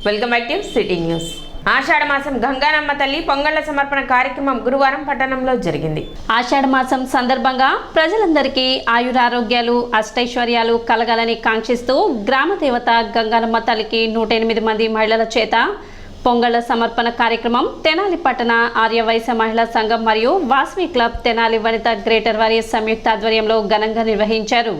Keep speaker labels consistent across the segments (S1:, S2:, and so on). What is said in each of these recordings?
S1: Welcome back to city news. ఆషాఢ మాసం గంగానమ్మ తల్లి పొంగళ్ల సమర్పణ కార్యక్రమం గురువారం పట్టణంలో జరిగింది.
S2: ఆషాఢ మాసం సందర్భంగా ప్రజలందరికీ ఆయురారోగ్యాలు అష్టైశ్వర్యాలు కలగాలని కాంక్షిస్తూ గ్రామ దేవత గంగానమ్మ తల్లికి 108 మంది మహిళల చేత పొంగళ్ల సమర్పణ కార్యక్రమం తెనాలి పట్టణ ఆర్యవైశ్య మహిళా సంఘం మరియు వాసవి క్లబ్ తెనాలి వనిత గ్రేటర్ వారియర్స్ సంయుక్త ఆధ్వర్యంలో ఘనంగా నిర్వహించారు.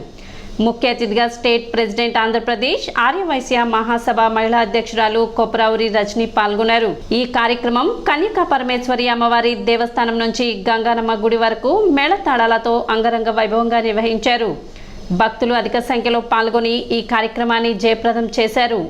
S2: ముఖ్య అతిథిగా స్టేట్ ప్రెసిడెంట్ ఆంధ్రప్రదేశ్ ఆర్యవైశ్య మహాసభ మహిళా అధ్యక్షురాలు కొపరావురి రజని పాల్గొన్నారు. ఈ కార్యక్రమం కన్యకా పరమేశ్వరి అమ్మవారి దేవస్థానం నుంచి గంగానమ్మ గుడి వరకు మేళతాళాలతో అంగరంగ వైభవంగా నిర్వహించారు. భక్తులు అధిక సంఖ్యలో పాల్గొని ఈ కార్యక్రమాన్ని జయప్రదం చేశారు.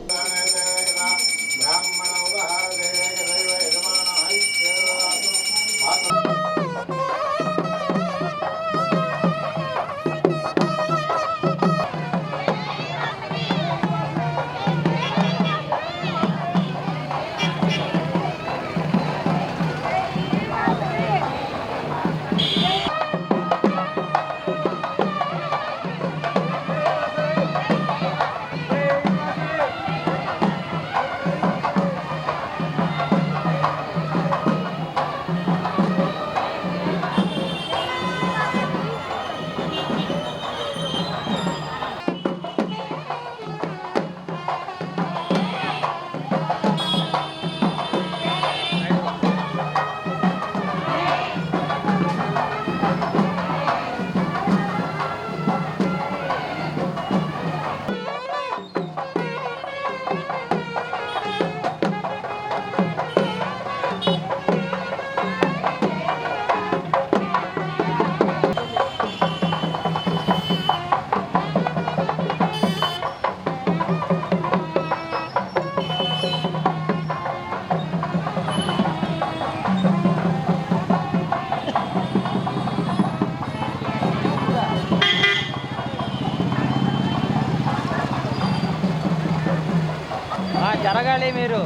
S3: జరగాలి, మీరు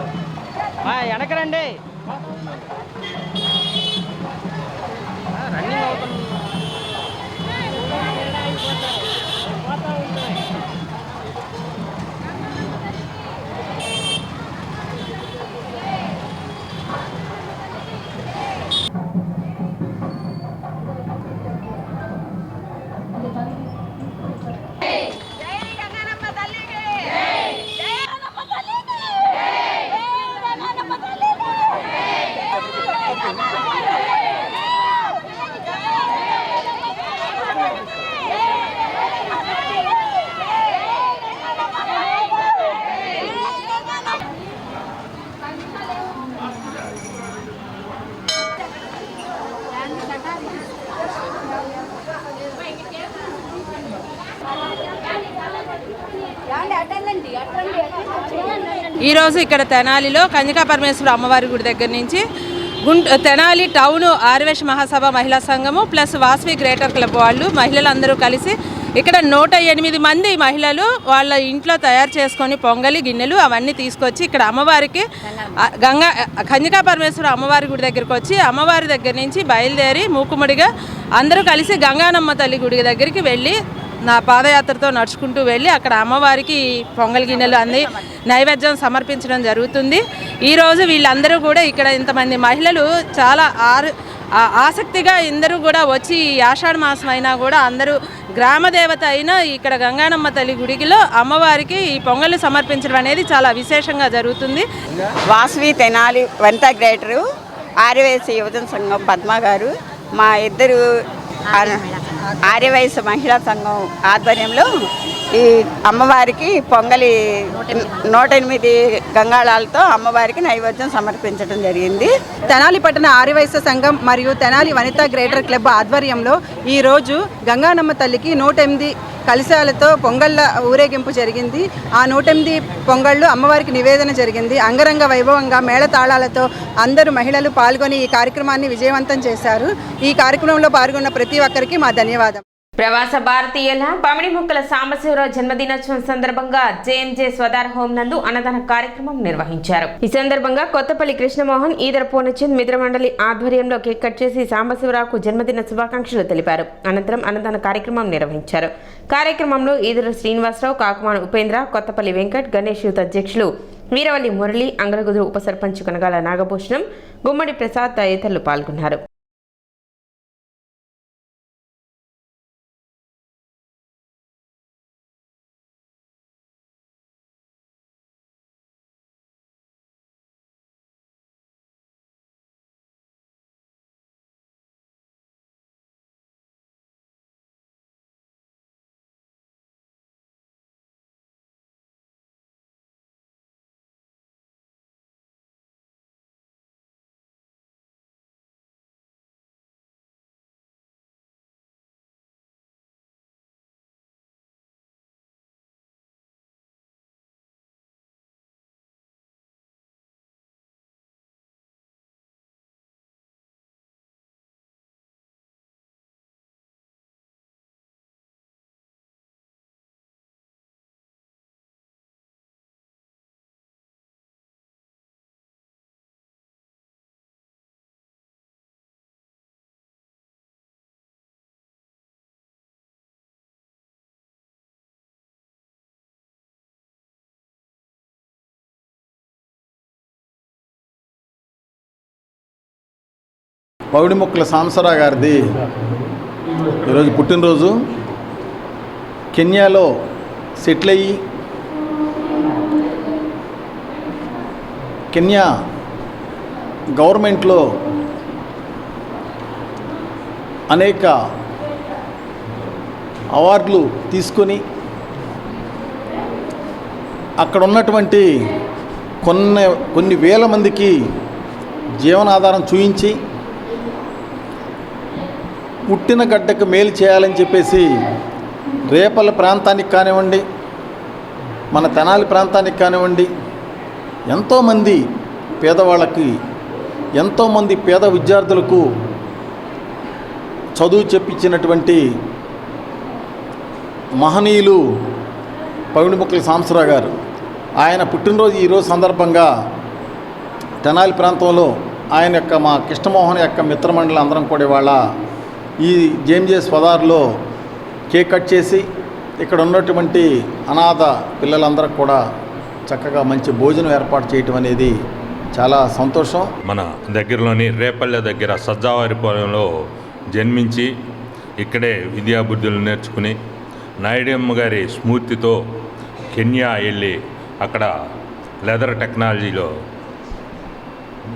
S3: వెనకరండి. రన్నింగ్ అవుతుంది.
S4: ఈరోజు ఇక్కడ తెనాలిలో కన్యకా పరమేశ్వరి అమ్మవారి గుడి దగ్గర నుంచి తెనాలి టౌన్ ఆర్యవైశ్య మహాసభ మహిళా సంఘము ప్లస్ వాసవి గ్రేటర్ క్లబ్ వాళ్ళు మహిళలందరూ కలిసి ఇక్కడ 108 మంది మహిళలు వాళ్ళ ఇంట్లో తయారు చేసుకొని పొంగలి గిన్నెలు అవన్నీ తీసుకొచ్చి ఇక్కడ అమ్మవారికి కన్యకా పరమేశ్వరి అమ్మవారి గుడి దగ్గరికి వచ్చి అమ్మవారి దగ్గర నుంచి బయలుదేరి మూకుముడిగా అందరూ కలిసి గంగానమ్మ తల్లి గుడి దగ్గరికి వెళ్ళి నా పాదయాత్రతో నడుచుకుంటూ వెళ్ళి అక్కడ అమ్మవారికి పొంగల్ గిన్నెలు అన్ని నైవేద్యం సమర్పించడం జరుగుతుంది. ఈరోజు వీళ్ళందరూ కూడా ఇక్కడ ఇంతమంది మహిళలు చాలా ఆసక్తిగా అందరూ కూడా వచ్చి ఆషాఢ మాసం అయినా కూడా అందరూ గ్రామదేవత అయినా ఇక్కడ గంగానమ్మ తల్లి గుడిలో అమ్మవారికి ఈ పొంగళ్ళు సమర్పించడం అనేది చాలా విశేషంగా జరుగుతుంది.
S5: వాసవి తెనాలి వనిత గ్రేటరు ఆర్యవైశ్య యువజన సంఘం పద్మ గారు, మా ఇద్దరు ఆర్యవైశ్య మహిళా సంఘం ఆధ్వర్యంలో ఈ అమ్మవారికి పొంగలి 108 గంగాళాలతో అమ్మవారికి నైవేద్యం సమర్పించడం జరిగింది.
S6: తెనాలి పట్టణ ఆర్యవైశ్య సంఘం మరియు తెనాలి వనిత గ్రేటర్ క్లబ్ ఆధ్వర్యంలో ఈరోజు గంగానమ్మ తల్లికి 108 కలశాలతో పొంగళ్ళ ఊరేగింపు జరిగింది. ఆ 108 పొంగళ్ళు అమ్మవారికి నివేదన జరిగింది. అంగరంగ వైభవంగా మేళతాళాలతో అందరూ మహిళలు పాల్గొని ఈ కార్యక్రమాన్ని విజయవంతం చేశారు. ఈ కార్యక్రమంలో పాల్గొన్న ప్రతి ఒక్కరికి మా ధన్యవాదాలు.
S1: ప్రవాస భారతీయుల పమిడిముక్కల సాంబశివరావు జన్మదినోత్సవం సందర్భంగా జేఎంజే స్వదార్ హోం నందు అన్నదాన కార్యక్రమం నిర్వహించారు. ఈ సందర్భంగా కొత్తపల్లి కృష్ణమోహన్ ఈదర పూర్ణచంద్ మిత్రమండలి ఆధ్వర్యంలో కేక్ కట్ చేసి సాంబశివరావుకు జన్మదిన శుభాకాంక్షలు తెలిపారు. అనంతరం అన్నదాన కార్యక్రమం నిర్వహించారు. కార్యక్రమంలో ఈదర శ్రీనివాసరావు, కాకుమాన ఉపేంద్ర, కొత్తపల్లి వెంకట్, గణేష్ యూత్ అధ్యక్షులు వీరవల్లి మురళి, అంగలగుదురు ఉప సర్పంచ్ కనగాల నాగభూషణం, గుమ్మడి ప్రసాద్ తదితరులు పాల్గొన్నారు.
S7: పౌడిముక్కల సాంబశివరావు గారిది ఈరోజు పుట్టినరోజు. కెన్యాలో సెటిల్ అయ్యి కెన్యా గవర్నమెంట్లో అనేక అవార్డులు తీసుకొని అక్కడ ఉన్నటువంటి కొన్ని వేల మందికి జీవనాధారం చూయించి పుట్టిన గడ్డకు మేలు చేయాలని చెప్పేసి రేపల్ల ప్రాంతానికి కానివ్వండి, మన తెనాలి ప్రాంతానికి కానివ్వండి, ఎంతోమంది పేదవాళ్ళకి, ఎంతోమంది పేద విద్యార్థులకు చదువు చెప్పించినటువంటి మహనీయులు పౌడిముక్కల సాంబశివరావు గారు. ఆయన పుట్టినరోజు ఈరోజు సందర్భంగా తెనాలి ప్రాంతంలో ఆయన యొక్క మా కృష్ణమోహన్ యొక్క మిత్రమండలి అందరం కూడా ఇవాళ ఈ జేఎంజేఎస్ పదార్లో కేక్ కట్ చేసి ఇక్కడ ఉన్నటువంటి అనాథ పిల్లలందరూ కూడా చక్కగా మంచి భోజనం ఏర్పాటు చేయటం అనేది చాలా సంతోషం.
S8: మన దగ్గరలోని రేపల్లె దగ్గర సజ్జావారిపాలెంలో జన్మించి ఇక్కడే విద్యాబుద్ధులు నేర్చుకుని నాయుడమ్మ గారి స్ఫూర్తితో కెన్యా వెళ్ళి అక్కడ లెదర్ టెక్నాలజీలో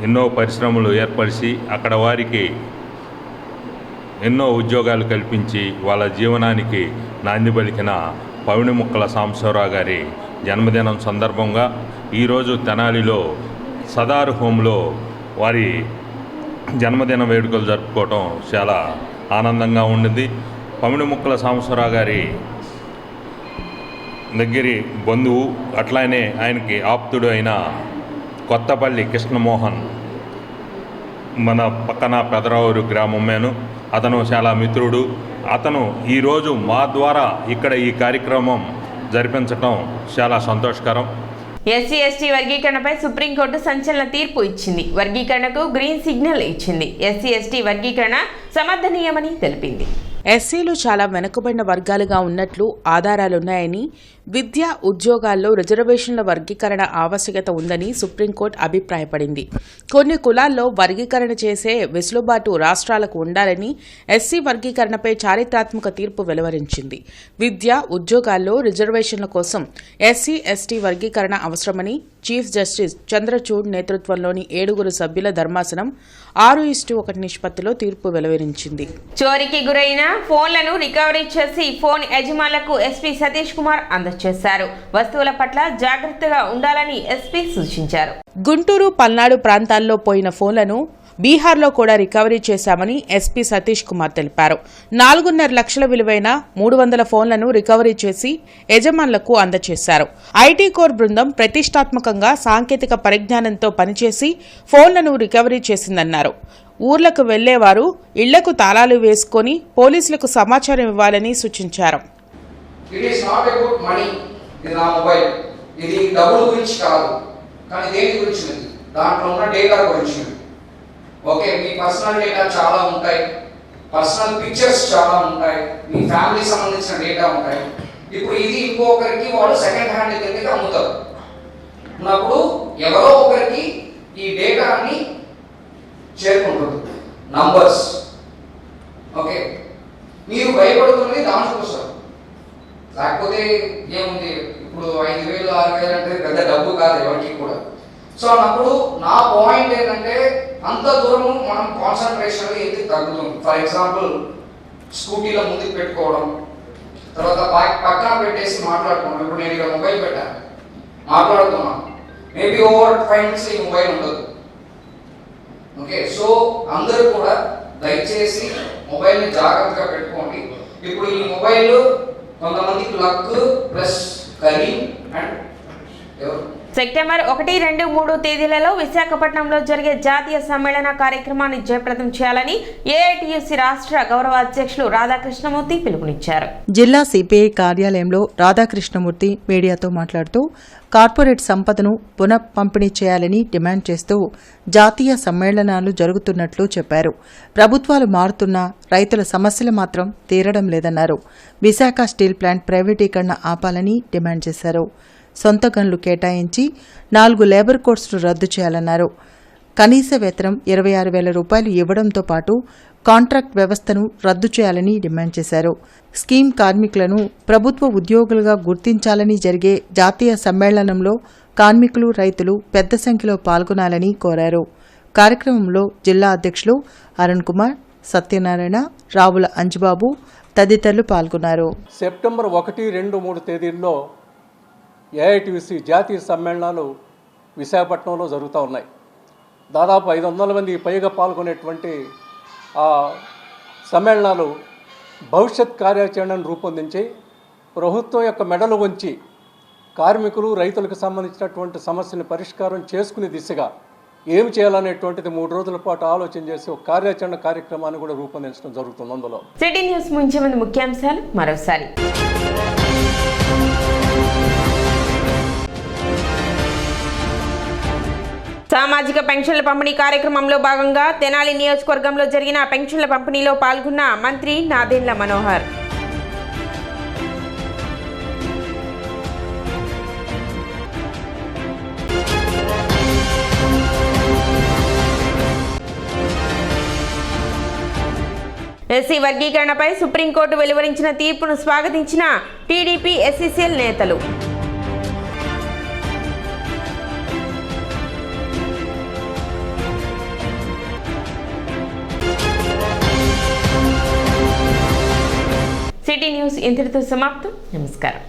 S8: ఎన్నో పరిశ్రమలు ఏర్పరిచి అక్కడ వారికి ఎన్నో ఉద్యోగాలు కల్పించి వాళ్ళ జీవనానికి నాంది పలికిన పౌడిముక్కల సాంబశివరావు గారి జన్మదినం సందర్భంగా ఈరోజు తెనాలిలో సదార్ హోంలో వారి జన్మదిన వేడుకలు జరుపుకోవటం చాలా ఆనందంగా ఉండింది. పౌడిముక్కల సాంబశివరావు గారి దగ్గరి బంధువు అట్లానే ఆయనకి ఆప్తుడు అయిన కొత్తపల్లి కృష్ణమోహన్ మన పక్కన పెదరావూరు గ్రామమేను. అతను చాలా మిత్రుడు. అతను ఈరోజు మా ద్వారా ఇక్కడ ఈ కార్యక్రమం జరిపించటం చాలా సంతోషకరం.
S1: ఎస్సీ ఎస్టీ వర్గీకరణపై సుప్రీంకోర్టు సంచలన తీర్పు ఇచ్చింది. వర్గీకరణకు గ్రీన్ సిగ్నల్ ఇచ్చింది. ఎస్సీ ఎస్టీ వర్గీకరణ సమర్థనీయమని తెలిపింది.
S9: ఎస్సీలు చాలా వెనుకబడిన వర్గాలుగా ఉన్నట్లు ఆధారాలున్నాయని, విద్య, ఉద్యోగాల్లో రిజర్వేషన్ల వర్గీకరణ ఆవశ్యకత ఉందని సుప్రీంకోర్టు అభిప్రాయపడింది. కొన్ని కులాల్లో వర్గీకరణ చేసే వెసులుబాటు రాష్ట్రాలకు ఉండాలని ఎస్సీ వర్గీకరణపై చారిత్రాత్మక తీర్పు వెలువరించింది. విద్య, ఉద్యోగాల్లో రిజర్వేషన్ల కోసం ఎస్సీ ఎస్టీ వర్గీకరణ అవసరమని చీఫ్ జస్టిస్ చంద్రచూడ్ నేతృత్వంలోని 7 సభ్యుల ధర్మాసనం 6:1 నిష్పత్తిలో తీర్పు వెలువరించింది.
S1: చోరీకి గురైన ఫోన్లను రికవరీ చేసి ఫోన్ యజమానులకు ఎస్పీ సతీష్ కుమార్ అందజేశారు. వస్తువుల పట్ల జాగ్రత్తగా ఉండాలని ఎస్పీ సూచించారు.
S9: గుంటూరు, పల్నాడు ప్రాంతాల్లో పోయిన ఫోన్లను బీహార్లో కూడా రికవరీ చేశామని ఎస్పీ సతీష్ కుమార్ తెలిపారు. 4.5 లక్షల విలువైన 300 ఫోన్లను రికవరీ చేసి యజమానులకు అందజేశారు. ఐటీ కోర్ బృందం ప్రతిష్టాత్మకంగా సాంకేతిక పరిజ్ఞానంతో పనిచేసి ఫోన్లను రికవరీ చేసిందన్నారు. ఊర్లకు వెళ్లేవారు ఇళ్లకు తాళాలు వేసుకొని పోలీసులకు సమాచారం ఇవ్వాలని సూచించారు.
S10: ఓకే, మీ పర్సనల్ డేటా చాలా ఉంటాయి, పర్సనల్ పిక్చర్స్ చాలా ఉంటాయి, మీ ఫ్యామిలీ సంబంధించిన డేటా ఉంటాయి. ఇప్పుడు ఇది ఇంకొకరికి వాడు సెకండ్ హ్యాండ్ కిందకి అమ్ముతారు. ఉన్నప్పుడు ఎవరో ఒకరికి ఈ డేటాని చేరుకుంటుంది, నంబర్స్. ఓకే, మీరు భయపడుతున్నది దానికోసం, లేకపోతే ఏముంది ఇప్పుడు 5,000 6,000 అంటే పెద్ద డబ్బు కాదు ఎవరికి కూడా. సో అన్నప్పుడు నా పాయింట్ ఏంటంటే అంత దూరము మనం కాన్సన్ట్రేషన్ ఎందుకు తగ్గుతుంది. ఫర్ ఎగ్జాంపుల్ స్కూటీలో ముందుకు పెట్టుకోవడం, తర్వాత పక్కన పెట్టేసి మాట్లాడుకోవడం. ఇప్పుడు నేను ఇక్కడ మొబైల్ పెట్టాను, మాట్లాడుతున్నాను, మేబీ ఓవర్ 5 minutes ఈ మొబైల్ ఉండదు. ఓకే, సో అందరూ కూడా దయచేసి మొబైల్ని జాగ్రత్తగా పెట్టుకోండి. ఇప్పుడు ఈ మొబైల్ కొంతమందికి లక్ ప్లస్ కరీం అండ్ ఎవరు
S1: సెప్టెంబర్ 1, 2, 3 తేదీలలో విశాఖపట్నంలో జరిగే జాతీయ సమ్మేళన కార్యక్రమాన్ని జయప్రదం చేయాలని ఏఐటియుసి రాష్ట్ర గౌరవ అధ్యక్షులు రాధాకృష్ణమూర్తి పిలుపునిచ్చారు.
S6: జిల్లా సిపిఐ కార్యాలయంలో రాధాకృష్ణమూర్తి మీడియాతో మాట్లాడుతూ కార్పొరేట్ సంపదను పునః పంపిణీ చేయాలని డిమాండ్ చేస్తూ జాతీయ సమ్మేళనాలు జరుగుతున్నట్లు చెప్పారు. ప్రభుత్వాలు మారుతున్నా రైతుల సమస్యలు మాత్రం తీరడం లేదన్నారు. విశాఖ స్టీల్ ప్లాంట్ ప్రైవేటీకరణ ఆపాలని డిమాండ్ చేశారు. సొంత గన్లు కేటాయించి 4 లేబర్ కోడ్స్ను రద్దు చేయాలన్నారు. కనీస వేతనం 26,000 రూపాయలు ఇవ్వడంతో పాటు కాంట్రాక్ట్ వ్యవస్థను రద్దు చేయాలని డిమాండ్ చేశారు. స్కీమ్ కార్మికులను ప్రభుత్వ ఉద్యోగులుగా గుర్తించాలని జరిగే జాతీయ సమ్మేళనంలో కార్మికులు, రైతులు పెద్ద సంఖ్యలో పాల్గొనాలని కోరారు. కార్యక్రమంలో జిల్లా అధ్యక్షులు అరుణ్ కుమార్, సత్యనారాయణ, రావుల అంజుబాబు తదితరులు పాల్గొన్నారు.
S11: సెప్టెంబర్ 1, 2, 3 తేదీల్లో ఏఐటియుసి జాతీయ సమ్మేళనాలు విశాఖపట్నంలో జరుగుతూ ఉన్నాయి. దాదాపు 500 మందికి పైగా పాల్గొనేటువంటి ఆ సమ్మేళనాలు భవిష్యత్ కార్యాచరణను రూపొందించి ప్రభుత్వం యొక్క మెడలు వంచి కార్మికులు, రైతులకు సంబంధించినటువంటి సమస్యలను పరిష్కారం చేసుకునే దిశగా ఏమి చేయాలనేటువంటిది 3 రోజుల పాటు ఆలోచన చేసి ఒక కార్యాచరణ కార్యక్రమాన్ని కూడా రూపొందించడం జరుగుతుంది. అందులో
S1: సిటీ న్యూస్ ముంచే ముందు ముఖ్యాంశాలు మరోసారి. సామాజిక పెన్షన్ల పంపిణీ కార్యక్రమంలో భాగంగా తెనాలి నియోజకవర్గంలో జరిగిన పెన్షన్ల పంపిణీలో పాల్గొన్న మంత్రి నాదెండ్ల మనోహర్. ఎస్సీ వర్గీకరణపై సుప్రీంకోర్టు వెలువరించిన తీర్పును స్వాగతించిన టీడీపీ ఎస్సీసీఎల్ నేతలు. సిటీ న్యూస్ ఇంతటితో సమాప్తం. నమస్కారం.